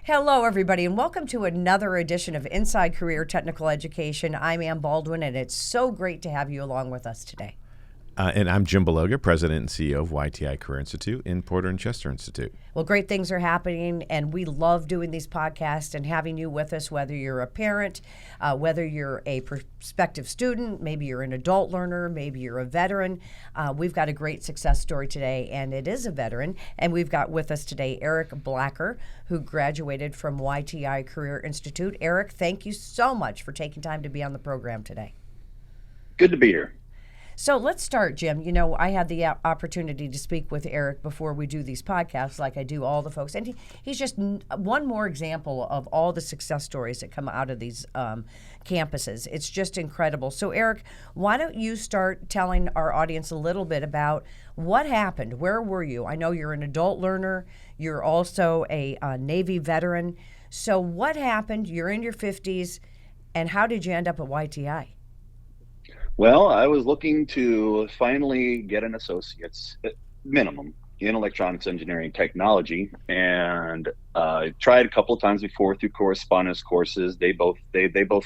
Hello, everybody, and welcome to another edition of Inside Career Technical Education. I'm Ann Baldwin, and it's so great to have you along with us today. And I'm Jim Bologa, President and CEO of YTI Career Institute in Porter and Chester Institute. Well, great things are happening, and we love doing these podcasts and having you with us, whether you're a parent, whether you're a prospective student, maybe you're an adult learner, maybe you're a veteran. We've got a great success story today, and it is a veteran. And we've got with us today Eric Blacker, who graduated from YTI Career Institute. Eric, thank you so much for taking time to be on the program today. Good to be here. So let's start, Jim. You know, I had the opportunity to speak with Eric before we do these podcasts, like I do all the folks. And he's just one more example of all the success stories that come out of these campuses. It's just incredible. So, Eric, why don't you start telling our audience a little bit about what happened? Where were you? I know you're an adult learner. You're also a Navy veteran. So what happened? You're in your 50s. And how did you end up at YTI? Well, I was looking to finally get an associate's minimum in electronics engineering technology, and tried a couple of times before through correspondence courses. They both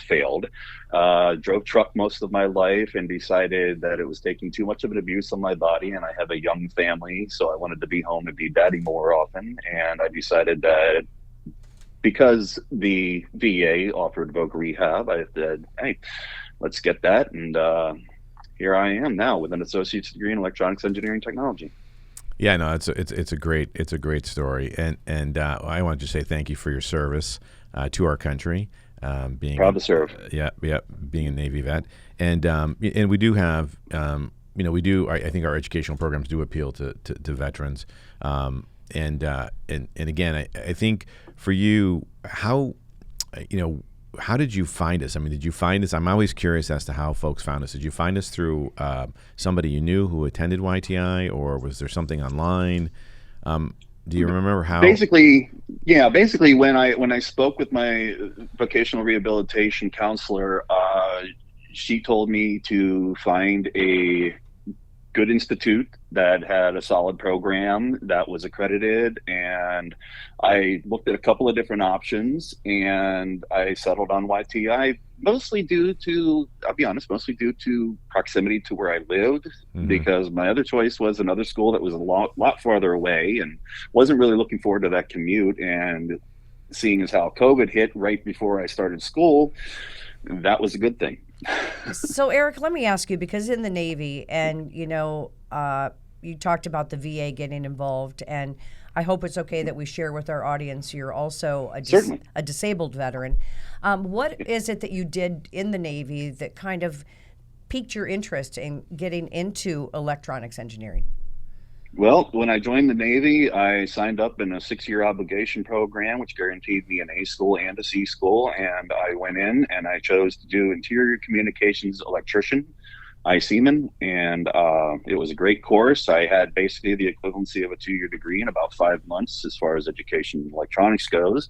failed. Drove truck most of my life and decided that it was taking too much of an abuse on my body, and I have a young family, so I wanted to be home and be daddy more often. And I decided that because the VA offered voc rehab, I said, hey, let's get that, and here I am now with an associate's degree in electronics engineering technology. Yeah, no, it's a great story, and I want to just say thank you for your service to our country. Being proud to serve. Being a Navy vet, and we do have I think our educational programs do appeal to veterans, and again, I think for you, how did you find us? I mean, did you find us? I'm always curious as to how folks found us. Did you find us through somebody you knew who attended YTI, or was there something online? Do you remember how? Basically, when I spoke with my vocational rehabilitation counselor, she told me to find a good institute that had a solid program that was accredited, and I looked at a couple of different options, and I settled on YTI mostly due to proximity to where I lived, because my other choice was another school that was a lot farther away, and wasn't really looking forward to that commute. And seeing as how COVID hit right before I started school, that was a good thing. So, Eric, let me ask you, because in the Navy, and you talked about the VA getting involved, and I hope it's okay that we share with our audience, you're also a disabled veteran. What is it that you did in the Navy that kind of piqued your interest in getting into electronics engineering? Well, when I joined the Navy, I signed up in a 6-year obligation program, which guaranteed me an A school and a C school. And I went in and I chose to do interior communications electrician, I-Seaman, and it was a great course. I had basically the equivalency of a 2-year degree in about 5 months as far as education in electronics goes.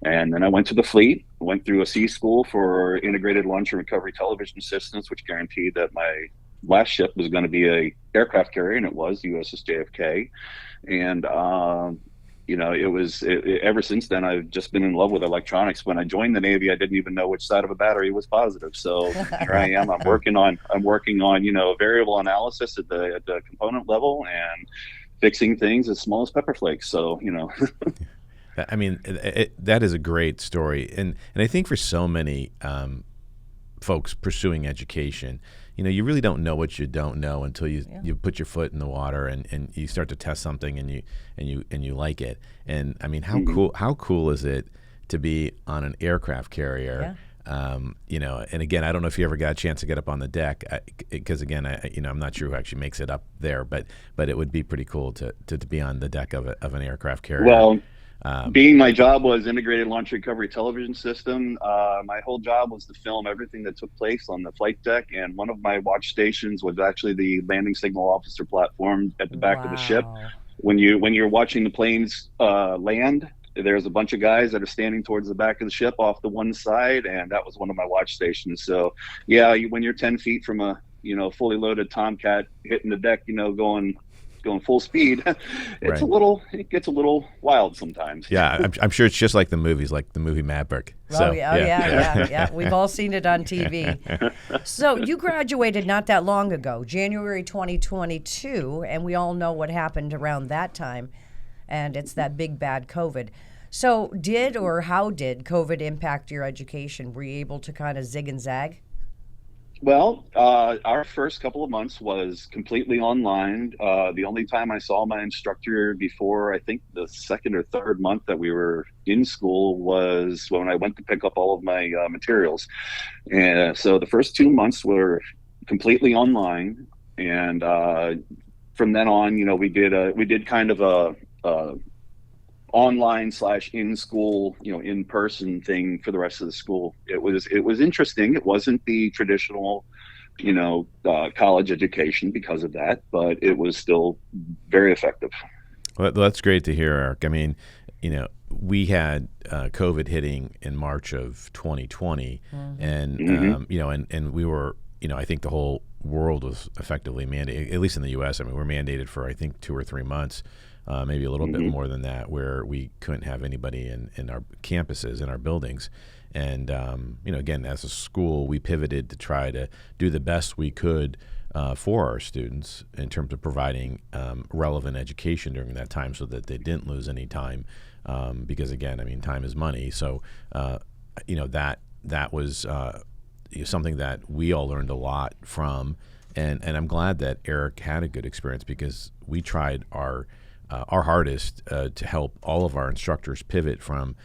And then I went to the fleet, went through a C school for integrated launch and recovery television systems, which guaranteed that my last ship was going to be a aircraft carrier, and it was USS JFK. And ever since then, I've just been in love with electronics. When I joined the Navy, I didn't even know which side of a battery was positive. So here I am. I'm working on variable analysis at the component level and fixing things as small as pepper flakes. So I mean, that is a great story, and I think for so many folks pursuing education, you really don't know what you don't know until you put your foot in the water and you start to test something and you like it. And I mean, how cool is it to be on an aircraft carrier? And again, I don't know if you ever got a chance to get up on the deck, because again, I'm not sure who actually makes it up there, but it would be pretty cool to be on the deck of an aircraft carrier. Well, being my job was integrated launch recovery television system, my whole job was to film everything that took place on the flight deck, and one of my watch stations was actually the landing signal officer platform at the back of the ship. When you're watching the planes land, there's a bunch of guys that are standing towards the back of the ship off the one side, and that was one of my watch stations. So when you're 10 feet from a fully loaded Tomcat hitting the deck, going going full speed, Right. it gets a little wild sometimes. Yeah, I'm sure it's just like the movies, like the movie Maverick. Oh, yeah, yeah. We've all seen it on TV. So you graduated not that long ago, January 2022, and we all know what happened around that time, and it's that big bad COVID. So how did COVID impact your education? Were you able to kind of zig and zag? Well, our first couple of months was completely online. The only time I saw my instructor before, I think the second or third month that we were in school, was when I went to pick up all of my materials. And so the first 2 months were completely online. And from then on, we did kind of a online / in school, in person thing for the rest of the school. It was interesting. It wasn't the traditional, college education because of that, but it was still very effective. Well, that's great to hear, Eric. I mean, we had COVID hitting in March of 2020, and and we were, I think the whole world was effectively mandated, at least in the U.S. I mean, we're mandated for I think 2 or 3 months. Maybe a little bit more than that, where we couldn't have anybody in our campuses, in our buildings. And, again, as a school, we pivoted to try to do the best we could for our students in terms of providing relevant education during that time so that they didn't lose any time. Because, again, I mean, time is money. So, that was something that we all learned a lot from. And I'm glad that Eric had a good experience, because we tried our hardest to help all of our instructors pivot from,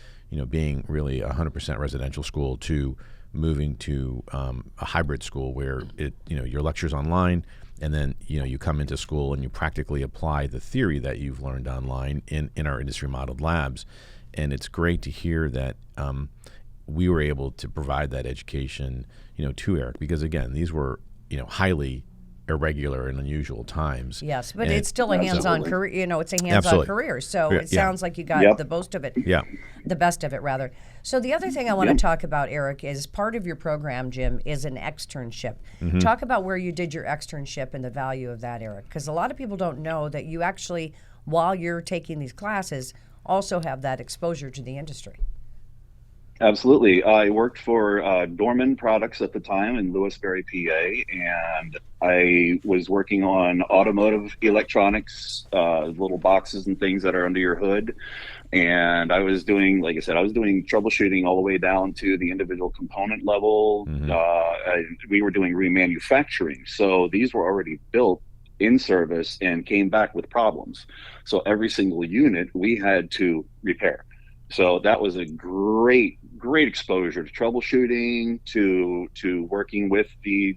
being really a 100% residential school to moving to a hybrid school where your lecture's online, and then you come into school and you practically apply the theory that you've learned online in our industry modeled labs. And it's great to hear that we were able to provide that education, to Eric, because again, these were highly irregular and unusual times. Yes, but it's still a hands-on career. It's a hands-on career. So it sounds like you got the most of it. Yeah. The best of it, rather. So the other thing I want to talk about, Eric, is part of your program, Jim, is an externship. Talk about where you did your externship and the value of that, Eric, because a lot of people don't know that you actually, while you're taking these classes, also have that exposure to the industry. Absolutely. I worked for Dorman Products at the time in Lewisberry, PA, and I was working on automotive electronics, little boxes and things that are under your hood. And I was doing, like I said, troubleshooting all the way down to the individual component level. We were doing remanufacturing. So these were already built in service and came back with problems. So every single unit we had to repair. So that was a great exposure to troubleshooting, to working with the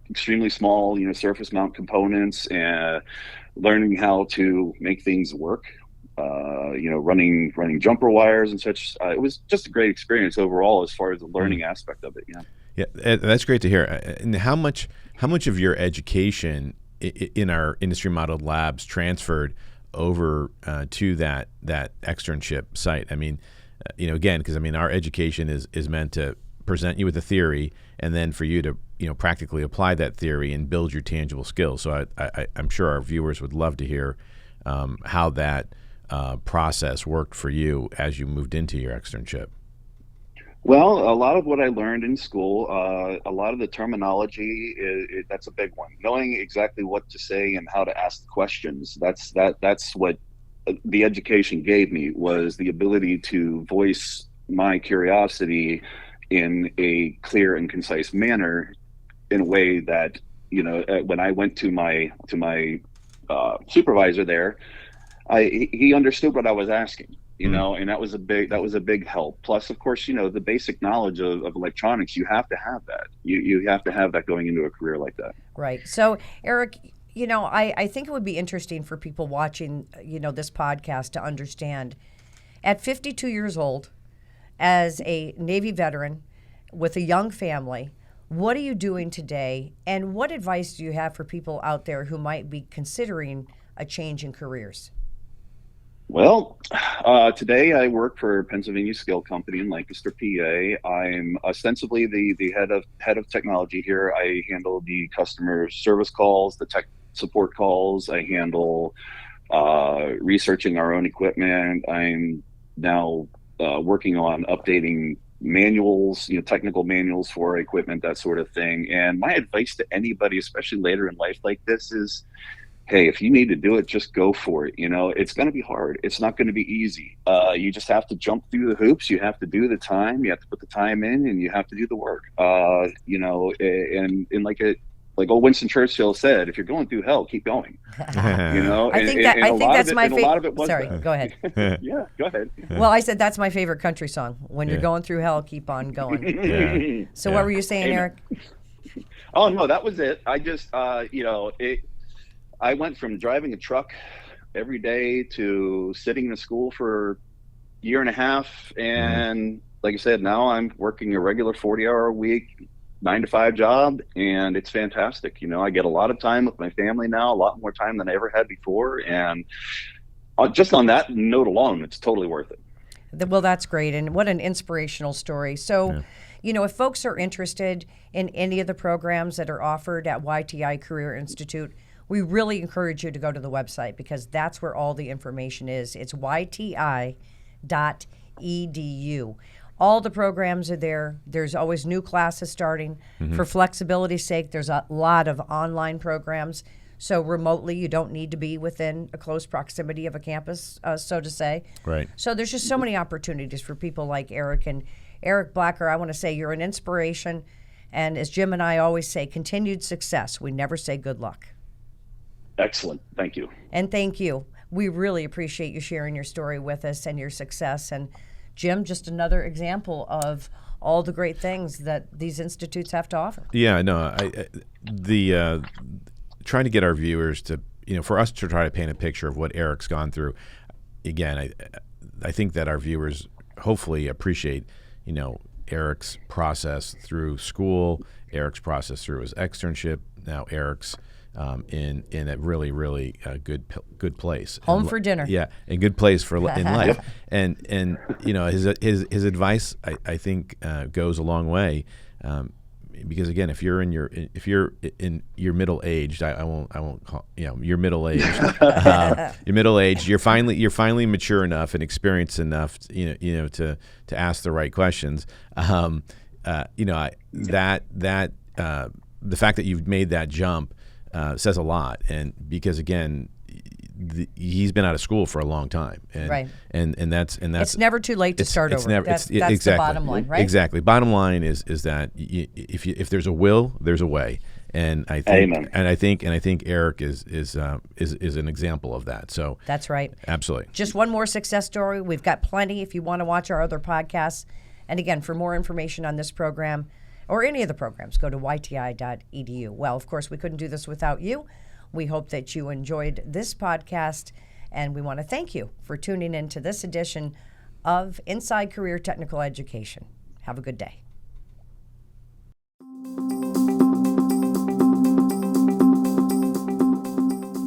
extremely small, surface mount components, and learning how to make things work. Running jumper wires and such. It was just a great experience overall as far as the learning aspect of it. Yeah. Yeah, that's great to hear. And how much of your education in our industry modeled labs transferred over to that externship site? I mean, again, because our education is meant to present you with a theory, and then for you to practically apply that theory and build your tangible skills. So I'm sure our viewers would love to hear how that process worked for you as you moved into your externship. Well, a lot of what I learned in school, a lot of the terminology, that's a big one. Knowing exactly what to say and how to ask questions. That's what the education gave me, was the ability to voice my curiosity in a clear and concise manner, in a way that, when I went to my supervisor there, he understood what I was asking. And that was a big help. Plus, of course, the basic knowledge of electronics, you have to have that. You have to have that going into a career like that. Right. So, Eric, I think it would be interesting for people watching, this podcast to understand, at 52 years old, as a Navy veteran with a young family, what are you doing today? And what advice do you have for people out there who might be considering a change in careers? Well, today I work for Pennsylvania Scale Company in Lancaster, PA. I'm ostensibly the head of technology here. I handle the customer service calls, the support calls. I handle researching our own equipment. I'm now working on updating manuals, technical manuals for equipment, that sort of thing. And my advice to anybody, especially later in life like this, is, hey, if you need to do it, just go for it. It's going to be hard. It's not going to be easy. You just have to jump through the hoops. You have to do the time. You have to put the time in, and you have to do the work. And like old Winston Churchill said, if you're going through hell, keep going. I think that's my favorite. Sorry, go ahead. Yeah, go ahead. Well, I said that's my favorite country song. When you're going through hell, keep on going. Yeah. So what were you saying, Eric? Oh no, that was it. I just I went from driving a truck every day to sitting in a school for a year and a half, and like I said, now I'm working a regular 40-hour a week, 9-to-5 job, and it's fantastic. I get a lot of time with my family now, a lot more time than I ever had before, and just on that note alone, it's totally worth it. Well, that's great, and what an inspirational story. So, if folks are interested in any of the programs that are offered at YTI Career Institute, we really encourage you to go to the website, because that's where all the information is. It's yti.edu. All the programs are there. There's always new classes starting. For flexibility's sake, there's a lot of online programs. So remotely, you don't need to be within a close proximity of a campus, so to say. Right. So there's just so many opportunities for people like Eric. And Eric Blacker, I want to say you're an inspiration. And as Jim and I always say, continued success. We never say good luck. Excellent. Thank you. And thank you. We really appreciate you sharing your story with us and your success. And Jim, just another example of all the great things that these institutes have to offer. Yeah, no, trying to get our viewers to, for us to try to paint a picture of what Eric's gone through. Again, I think that our viewers hopefully appreciate, Eric's process through school, Eric's process through his externship, now Eric's in a really, really good place. Home for dinner. Yeah, a good place in life. And his advice, I think, goes a long way. Because again, if you're in your middle aged, I won't call you're middle aged. You're middle aged. You're finally mature enough and experienced enough, to ask the right questions. The fact that you've made that jump says a lot, and because again, he's been out of school for a long time, and right. and that's it's never too late to start over. That's exactly the bottom line, right? Exactly. Bottom line is that if there's a will, there's a way, and I think Amen. and I think Eric is an example of that. So that's right. Absolutely. Just one more success story. We've got plenty if you want to watch our other podcasts. And again, for more information on this program or any of the programs, go to yti.edu. Well, of course, we couldn't do this without you. We hope that you enjoyed this podcast, and we want to thank you for tuning in to this edition of Inside Career Technical Education. Have a good day.